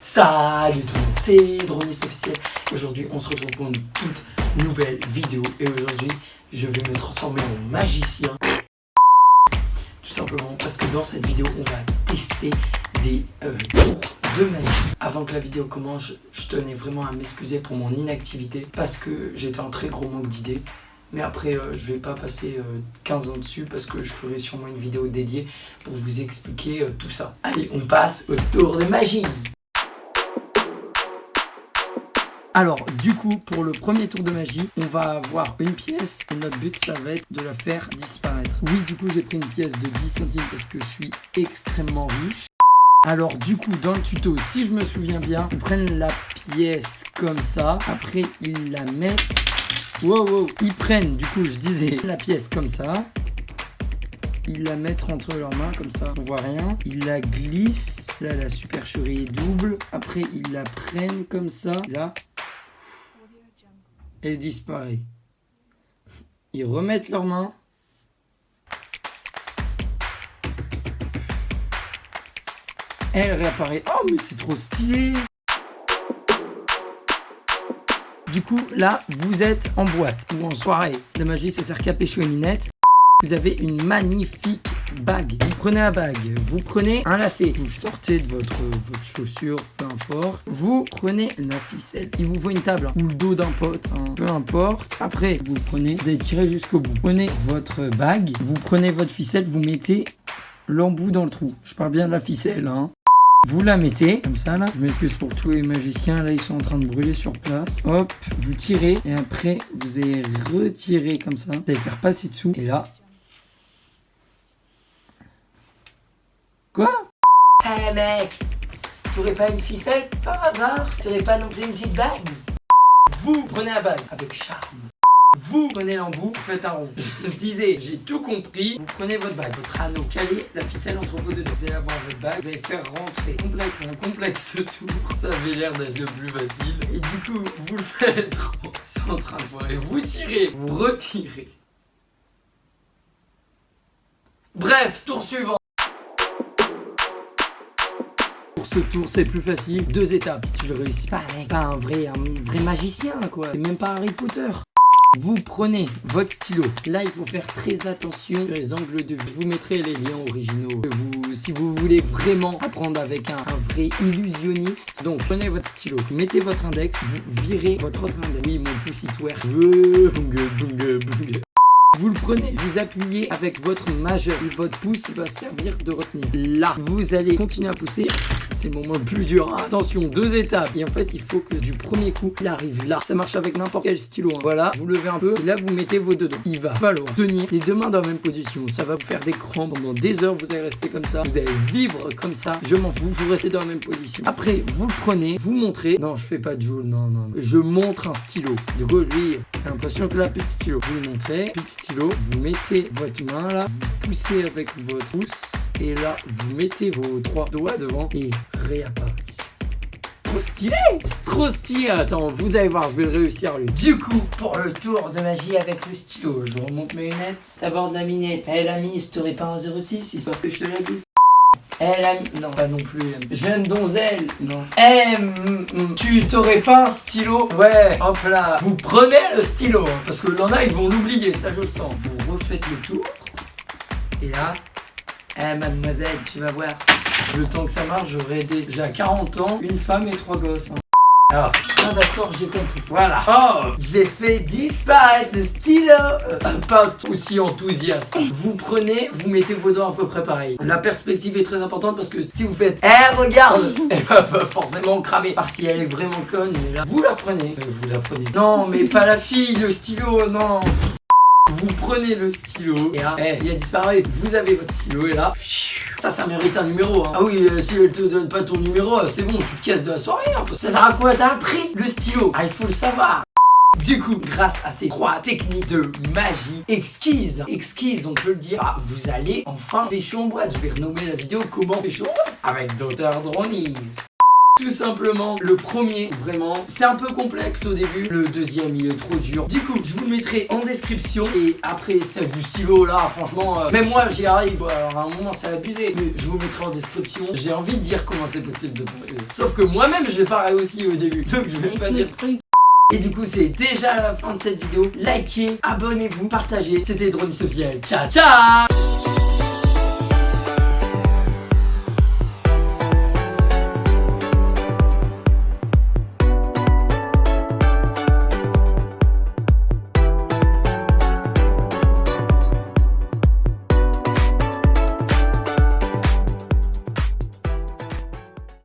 Salut tout le monde, c'est Droniste officiel. Aujourd'hui on se retrouve pour une toute nouvelle vidéo. Et aujourd'hui je vais me transformer en magicien. Tout simplement parce que dans cette vidéo on va tester des tours de magie. Avant que la vidéo commence, je tenais vraiment à m'excuser pour mon inactivité parce que j'étais en très gros manque d'idées. Mais après je vais pas passer 15 ans dessus parce que je ferai sûrement une vidéo dédiée pour vous expliquer tout ça. Allez, on passe au tour de magie. Alors du coup pour le premier tour de magie on va avoir une pièce et notre but ça va être de la faire disparaître. Oui, du coup j'ai pris une pièce de 10 centimes parce que je suis extrêmement riche. Alors du coup dans le tuto, si je me souviens bien, ils prennent la pièce comme ça, après ils la mettent, ils prennent, du coup je disais, la pièce comme ça, ils la mettent entre leurs mains comme ça, on voit rien, ils la glissent, là la supercherie est double, après ils la prennent comme ça, là, elle disparaît. Ils remettent leurs mains. Elle réapparaît. Oh mais c'est trop stylé. Du coup là vous êtes en boîte ou en soirée. La magie ça sert qu'à pécho et minette. Vous avez une magnifique bague. Vous prenez la bague, vous prenez un lacet, vous sortez de votre chaussure, peu importe. Vous prenez la ficelle. Il vous faut une table ou le dos d'un pote, peu importe. Après, vous prenez, vous allez tirer jusqu'au bout. Vous prenez votre bague, vous prenez votre ficelle, vous mettez l'embout dans le trou. Je parle bien de la ficelle, hein. Vous la mettez comme ça là. Je m'excuse pour tous les magiciens là, ils sont en train de brûler sur place. Hop, vous tirez et après vous allez retirer comme ça. Vous allez faire passer dessous et là. Quoi? Eh mec, t'aurais pas une ficelle par hasard? T'aurais pas non plus une petite bague? Vous prenez la bague avec charme. Vous prenez l'embout, vous faites un rond. Je disais, j'ai tout compris. Vous prenez votre bague, votre anneau, calez la ficelle entre vos deux doigts. Vous allez avoir votre bague, vous allez faire rentrer. Complexe, un complexe tour. Ça avait l'air d'être le plus facile. Et du coup, vous le faites. C'est en train de voir. Et vous tirez, vous retirez. Bref, tour suivant. Pour ce tour, c'est plus facile. 2 étapes. Si tu le réussis pas, pas un vrai magicien, quoi. C'est même pas Harry Potter. Vous prenez votre stylo. Là, il faut faire très attention sur les angles de vue. Je vous mettrai les liens originaux. Si vous voulez vraiment apprendre avec un vrai illusionniste. Donc, prenez votre stylo. Mettez votre index. Vous virez votre autre index. Oui, mon pouce il twerk. Vous le prenez, vous appuyez avec votre majeur et votre pouce il va servir de retenir. Là, vous allez continuer à pousser. C'est le moment le plus dur. Attention, 2 étapes. Et en fait, il faut que du premier coup, il arrive là. Ça marche avec n'importe quel stylo. Voilà, vous levez un peu. Et là, vous mettez vos 2 doigts. Il va falloir tenir les 2 mains dans la même position. Ça va vous faire des crampes pendant des heures. Vous allez rester comme ça. Vous allez vivre comme ça. Je m'en fous. Vous restez dans la même position. Après, vous le prenez, vous montrez. Non, je fais pas de Joule. Non. Je montre un stylo. De quoi lui, j'ai l'impression que là, plus de stylo. Vous le montrez. Plus de stylo. Vous mettez votre main là, vous poussez avec votre pouce et là vous mettez vos 3 doigts devant et réapparition. Trop stylé! C'est trop stylé! Attends, vous allez voir, je vais le réussir lui. Du coup, pour le tour de magie avec le stylo, je remonte mes lunettes. T'abordes la minette. Eh l'ami, si t'aurais pas un 06, histoire que je te la glisse. Eh l'ami, non pas non plus. Jeune donzelle, non. Tu t'aurais pas un stylo? Ouais, hop là. Vous prenez le stylo, parce que l'en a ils vont l'oublier, ça je le sens. Vous refaites le tour. Et là, mademoiselle, tu vas voir. Le temps que ça marche, j'aurai déjà 40 ans, une femme et 3 gosses. Alors, d'accord, j'ai compris. Voilà. Oh, j'ai fait disparaître le stylo. Pas aussi enthousiaste. Vous prenez, vous mettez vos doigts à peu près pareil. La perspective est très importante parce que si vous faites regarde, elle va pas forcément cramer. Par si elle est vraiment conne, mais là, vous la prenez. Vous la prenez. Non, mais pas la fille, le stylo, non. Vous prenez le stylo et là, il a disparu. Vous avez votre stylo et là, ça mérite un numéro. Ah oui, si elle te donne pas ton numéro, c'est bon, tu te casses de la soirée. Ça sert à quoi? T'as un prix, le stylo. Il faut le savoir. Du coup, grâce à ces 3 techniques de magie exquises, on peut le dire, vous allez enfin pécho en boîte. Je vais renommer la vidéo comment pécho en boîte avec Dr. Droniste. Tout simplement, le premier, vraiment, c'est un peu complexe au début. Le deuxième, il est trop dur. Du coup, je vous le mettrai en description. Et après, c'est du stylo là, franchement, même moi j'y arrive. Alors à un moment, c'est abusé. Mais je vous mettrai en description. J'ai envie de dire comment c'est possible de trouver. Sauf que moi-même, j'ai pas réussi au début. Donc je vais pas dire ça. Et du coup, c'est déjà la fin de cette vidéo. Likez, abonnez-vous, partagez. C'était Drone Social. Ciao, ciao!